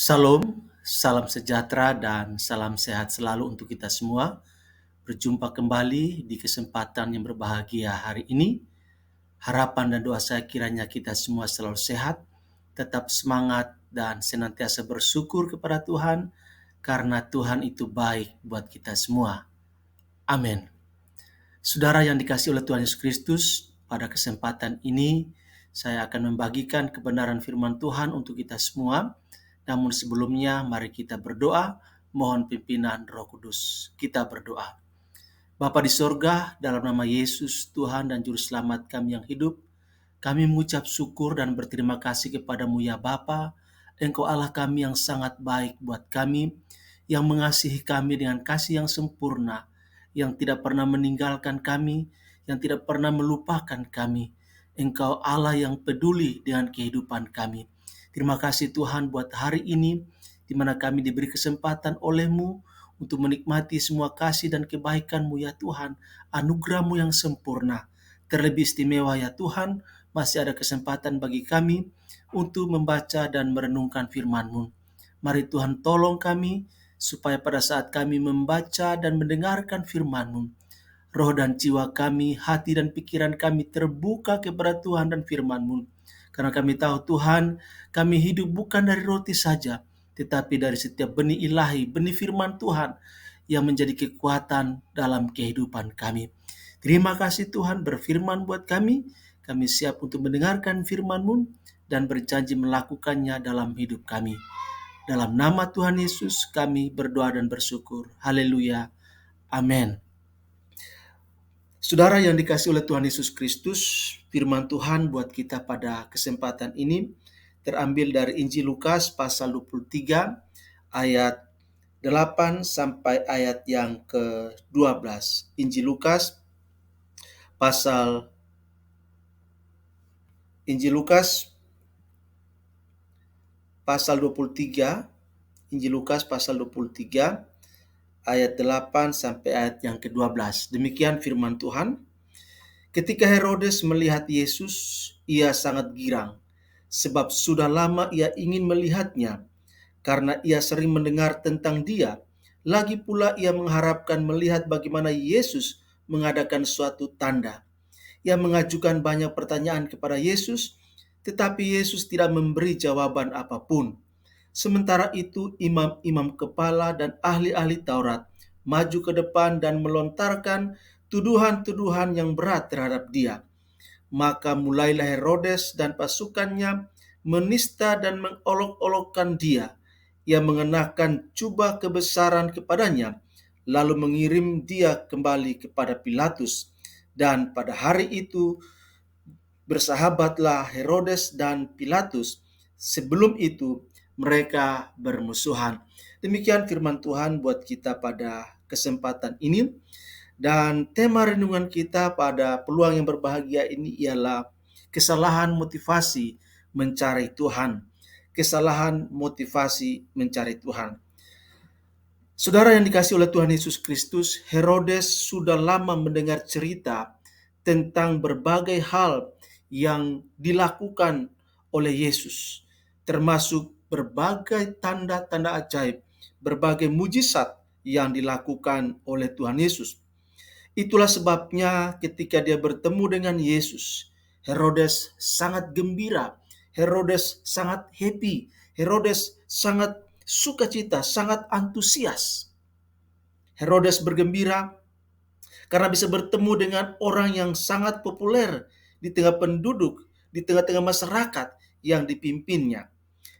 Salam, salam sejahtera dan salam sehat selalu untuk kita semua. Berjumpa kembali di kesempatan yang berbahagia hari ini. Harapan dan doa saya kiranya kita semua selalu sehat, tetap semangat dan senantiasa bersyukur kepada Tuhan karena Tuhan itu baik buat kita semua. Amin. Saudara yang dikasihi oleh Tuhan Yesus Kristus, pada kesempatan ini saya akan membagikan kebenaran firman Tuhan untuk kita semua. Namun sebelumnya mari kita berdoa, mohon pimpinan Roh Kudus. Kita berdoa. Bapa di sorga, dalam nama Yesus, Tuhan dan Juru Selamat kami yang hidup, kami mengucap syukur dan berterima kasih kepadamu ya Bapa. Engkau Allah kami yang sangat baik buat kami, yang mengasihi kami dengan kasih yang sempurna, yang tidak pernah meninggalkan kami, yang tidak pernah melupakan kami. Engkau Allah yang peduli dengan kehidupan kami. Terima kasih Tuhan buat hari ini, di mana kami diberi kesempatan oleh-Mu untuk menikmati semua kasih dan kebaikan-Mu ya Tuhan, anugerah-Mu yang sempurna. Terlebih istimewa ya Tuhan, masih ada kesempatan bagi kami untuk membaca dan merenungkan firman-Mu. Mari Tuhan tolong kami, supaya pada saat kami membaca dan mendengarkan firman-Mu, roh dan jiwa kami, hati dan pikiran kami terbuka kepada Tuhan dan firman-Mu. Karena kami tahu Tuhan, kami hidup bukan dari roti saja, tetapi dari setiap benih ilahi, benih firman Tuhan yang menjadi kekuatan dalam kehidupan kami. Terima kasih Tuhan berfirman buat kami siap untuk mendengarkan firman-Mu dan berjanji melakukannya dalam hidup kami. Dalam nama Tuhan Yesus kami berdoa dan bersyukur. Haleluya. Amin. Saudara yang dikasihi oleh Tuhan Yesus Kristus, firman Tuhan buat kita pada kesempatan ini terambil dari Injil Lukas pasal 23 ayat 8 sampai ayat yang ke-12. Injil Lukas pasal 23, Injil Lukas pasal 23 ayat 8 sampai ayat yang ke-12. Demikian firman Tuhan. Ketika Herodes melihat Yesus, ia sangat girang, sebab sudah lama ia ingin melihatnya, karena ia sering mendengar tentang dia. Lagi pula ia mengharapkan melihat bagaimana Yesus mengadakan suatu tanda. Ia mengajukan banyak pertanyaan kepada Yesus, tetapi Yesus tidak memberi jawaban apapun. Sementara itu imam-imam kepala dan ahli-ahli Taurat maju ke depan dan melontarkan tuduhan-tuduhan yang berat terhadap dia. Maka mulailah Herodes dan pasukannya menista dan mengolok-olokkan dia. Ia mengenakan jubah kebesaran kepadanya, lalu mengirim dia kembali kepada Pilatus. Dan pada hari itu bersahabatlah Herodes dan Pilatus. Sebelum itu mereka bermusuhan. Demikian firman Tuhan buat kita pada kesempatan ini. Dan tema renungan kita pada peluang yang berbahagia ini ialah kesalahan motivasi mencari Tuhan. Kesalahan motivasi mencari Tuhan. Saudara yang dikasihi oleh Tuhan Yesus Kristus, Herodes sudah lama mendengar cerita tentang berbagai hal yang dilakukan oleh Yesus, termasuk berbagai tanda-tanda ajaib, berbagai mujizat yang dilakukan oleh Tuhan Yesus. Itulah sebabnya ketika dia bertemu dengan Yesus, Herodes sangat gembira, Herodes sangat happy, Herodes sangat sukacita, sangat antusias. Herodes bergembira karena bisa bertemu dengan orang yang sangat populer di tengah penduduk, di tengah-tengah masyarakat yang dipimpinnya.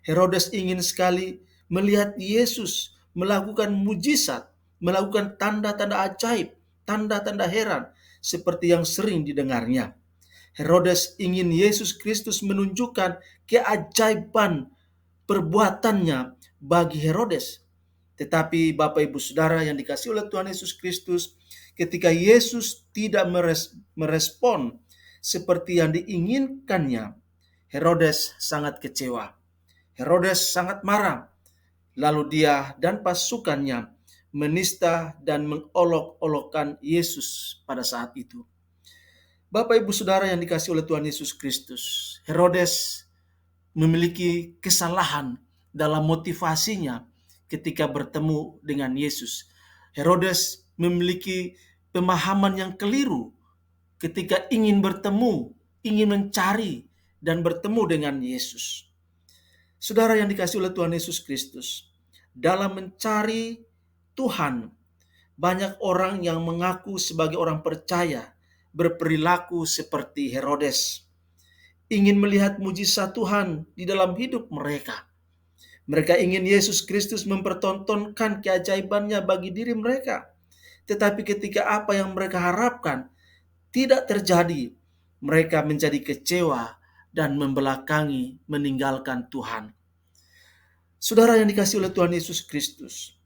Herodes ingin sekali melihat Yesus melakukan mujizat, melakukan tanda-tanda ajaib, tanda-tanda heran seperti yang sering didengarnya. Herodes ingin Yesus Kristus menunjukkan keajaiban perbuatannya bagi Herodes. Tetapi Bapak Ibu Saudara yang dikasihi oleh Tuhan Yesus Kristus, ketika Yesus tidak merespon seperti yang diinginkannya, Herodes sangat kecewa. Herodes sangat marah. Lalu dia dan pasukannya menista dan mengolok-olokkan Yesus pada saat itu. Bapak Ibu Saudara yang dikasihi oleh Tuhan Yesus Kristus, Herodes memiliki kesalahan dalam motivasinya ketika bertemu dengan Yesus. Herodes memiliki pemahaman yang keliru ketika ingin bertemu, ingin mencari dan bertemu dengan Yesus. Saudara yang dikasihi oleh Tuhan Yesus Kristus, dalam mencari Tuhan, banyak orang yang mengaku sebagai orang percaya berperilaku seperti Herodes, ingin melihat mujizat Tuhan di dalam hidup mereka. Mereka ingin Yesus Kristus mempertontonkan keajaibannya bagi diri mereka. Tetapi ketika apa yang mereka harapkan tidak terjadi, mereka menjadi kecewa dan membelakangi, meninggalkan Tuhan. Saudara yang dikasihi oleh Tuhan Yesus Kristus,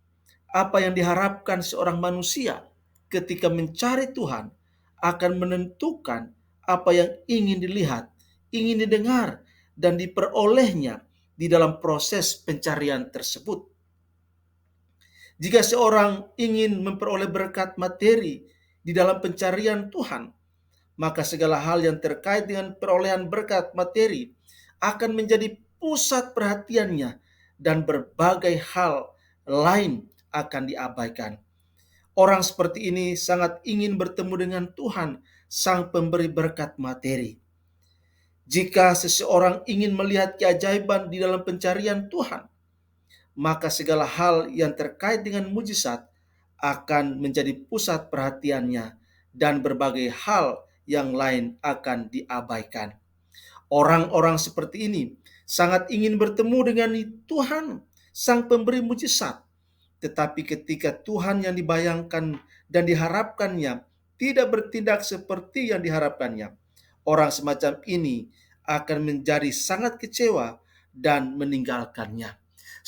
apa yang diharapkan seorang manusia ketika mencari Tuhan akan menentukan apa yang ingin dilihat, ingin didengar, dan diperolehnya di dalam proses pencarian tersebut. Jika seorang ingin memperoleh berkat materi di dalam pencarian Tuhan, maka segala hal yang terkait dengan perolehan berkat materi akan menjadi pusat perhatiannya dan berbagai hal lain akan diabaikan. Orang seperti ini sangat ingin bertemu dengan Tuhan, Sang Pemberi berkat materi. Jika seseorang ingin melihat keajaiban di dalam pencarian Tuhan, maka segala hal yang terkait dengan mujizat akan menjadi pusat perhatiannya dan berbagai hal yang lain akan diabaikan. Orang-orang seperti ini sangat ingin bertemu dengan Tuhan, Sang Pemberi mujizat. Tetapi ketika Tuhan yang dibayangkan dan diharapkannya tidak bertindak seperti yang diharapkannya, orang semacam ini akan menjadi sangat kecewa dan meninggalkannya.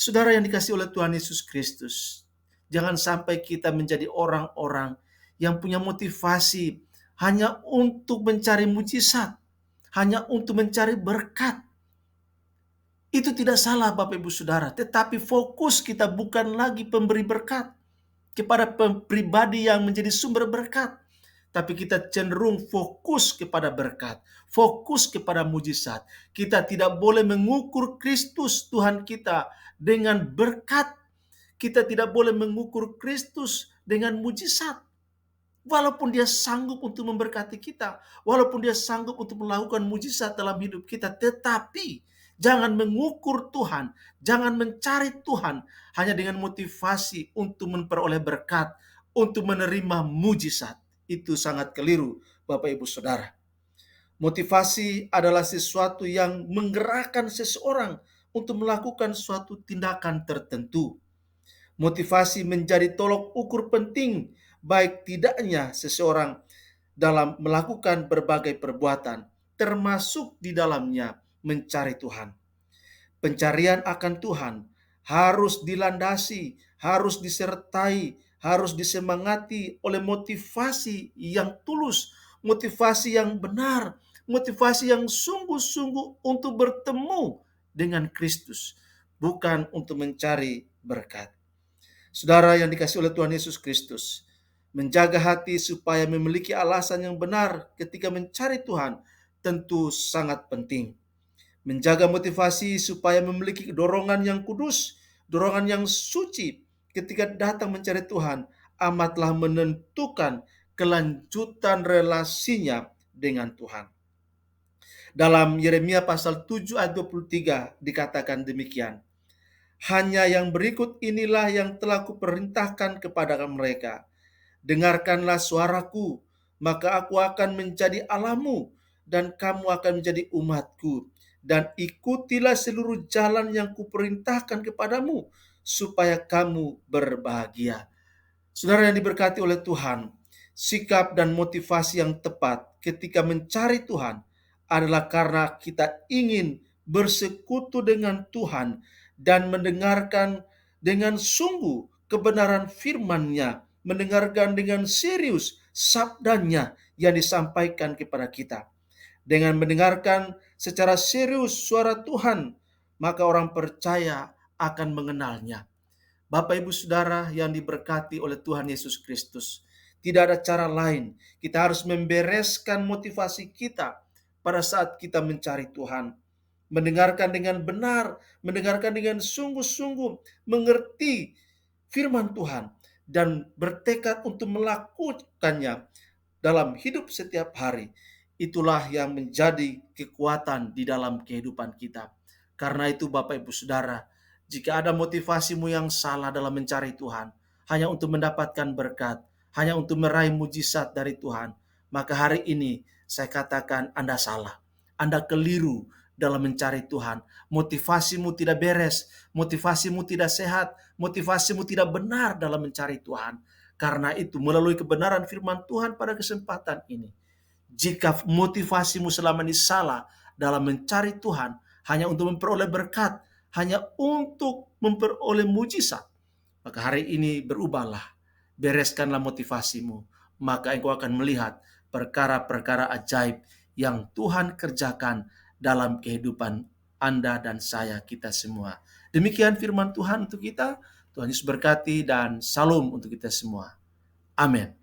Saudara yang dikasihi oleh Tuhan Yesus Kristus, jangan sampai kita menjadi orang-orang yang punya motivasi hanya untuk mencari mujizat, hanya untuk mencari berkat. Itu tidak salah Bapak Ibu Saudara, tetapi fokus kita bukan lagi pemberi berkat kepada pribadi yang menjadi sumber berkat, tapi kita cenderung fokus kepada berkat, fokus kepada mujizat. Kita tidak boleh mengukur Kristus Tuhan kita dengan berkat. Kita tidak boleh mengukur Kristus dengan mujizat. Walaupun dia sanggup untuk memberkati kita, walaupun dia sanggup untuk melakukan mujizat dalam hidup kita, tetapi jangan mengukur Tuhan, jangan mencari Tuhan hanya dengan motivasi untuk memperoleh berkat, untuk menerima mujizat. Itu sangat keliru, Bapak Ibu Saudara. Motivasi adalah sesuatu yang menggerakkan seseorang untuk melakukan suatu tindakan tertentu. Motivasi menjadi tolok ukur penting baik tidaknya seseorang dalam melakukan berbagai perbuatan, termasuk di dalamnya mencari Tuhan. Pencarian akan Tuhan harus dilandasi, harus disertai, harus disemangati oleh motivasi yang tulus, motivasi yang benar, motivasi yang sungguh-sungguh untuk bertemu dengan Kristus, bukan untuk mencari berkat. Saudara yang dikasihi oleh Tuhan Yesus Kristus, menjaga hati supaya memiliki alasan yang benar ketika mencari Tuhan tentu sangat penting. Menjaga motivasi supaya memiliki dorongan yang kudus, dorongan yang suci ketika datang mencari Tuhan amatlah menentukan kelanjutan relasinya dengan Tuhan. Dalam Yeremia pasal 7 ayat 23 dikatakan demikian. Hanya yang berikut inilah yang telah kuperintahkan kepada mereka. Dengarkanlah suaraku, maka aku akan menjadi Allahmu, dan kamu akan menjadi umatku. Dan ikutilah seluruh jalan yang kuperintahkan kepadamu, supaya kamu berbahagia. Saudara yang diberkati oleh Tuhan, sikap dan motivasi yang tepat ketika mencari Tuhan adalah karena kita ingin bersekutu dengan Tuhan dan mendengarkan dengan sungguh kebenaran firman-Nya, mendengarkan dengan serius sabdanya yang disampaikan kepada kita. Dengan mendengarkan secara serius suara Tuhan, maka orang percaya akan mengenalnya. Bapak Ibu Saudara yang diberkati oleh Tuhan Yesus Kristus, tidak ada cara lain. Kita harus membereskan motivasi kita pada saat kita mencari Tuhan. mendengarkan dengan benar, mendengarkan dengan sungguh-sungguh, mengerti firman Tuhan, dan bertekad untuk melakukannya dalam hidup setiap hari. Itulah yang menjadi kekuatan di dalam kehidupan kita. Karena itu Bapak Ibu Saudara, jika ada motivasimu yang salah dalam mencari Tuhan, hanya untuk mendapatkan berkat, hanya untuk meraih mujizat dari Tuhan, maka hari ini saya katakan Anda salah. Anda keliru dalam mencari Tuhan. Motivasimu tidak beres, motivasimu tidak sehat, motivasimu tidak benar dalam mencari Tuhan. Karena itu, melalui kebenaran firman Tuhan pada kesempatan ini, jika motivasimu selama ini salah dalam mencari Tuhan, hanya untuk memperoleh berkat, hanya untuk memperoleh mujizat, maka hari ini berubahlah, bereskanlah motivasimu, maka engkau akan melihat perkara-perkara ajaib yang Tuhan kerjakan dalam kehidupan Anda dan saya, kita semua. Demikian firman Tuhan untuk kita. Tuhan Yesus berkati dan salam untuk kita semua. Amin.